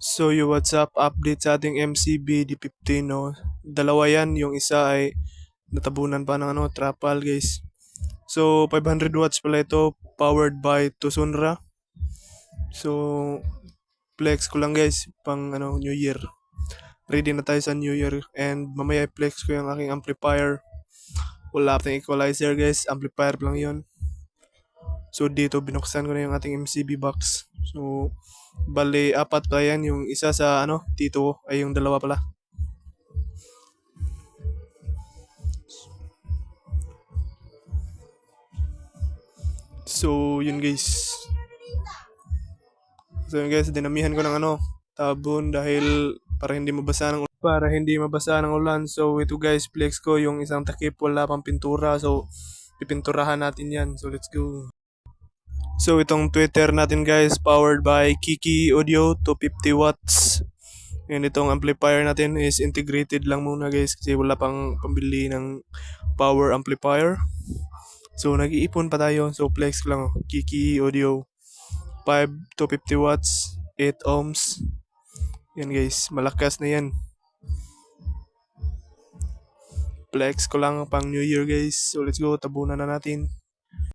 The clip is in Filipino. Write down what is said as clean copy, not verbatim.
So yung WhatsApp update sa ating MCB D15, no? Dalawa yan, yung isa ay natabunan pa ng trapal guys. So 500 watts pala ito, powered by Tucson. So flex ko lang guys pang New Year. Ready na tayo sa New Year and mamaya flex ko yung aking amplifier. Wala ating equalizer guys, amplifier lang yun. So dito binuksan ko na yung ating MCB box. So bali apat pa yan, yung isa sa dito ay yung dalawa pala. So yun guys. So yun guys, dinamihan ko ng tabon dahil para hindi mabasa ng ulan. So ito guys, flex ko yung isang takip, wala pang pintura. So pipinturahan natin yan. So let's go. So itong Twitter natin guys, powered by Kiki Audio, 250 watts. And itong amplifier natin is integrated lang muna guys kasi wala pang pambili ng power amplifier. So nag-iipon pa tayo. So flex ko lang, Kiki Audio 5 to 50 watts, 8 ohms. Yan guys, malakas na yan. Flex ko lang pang New Year guys. So let's go, tabunan na natin.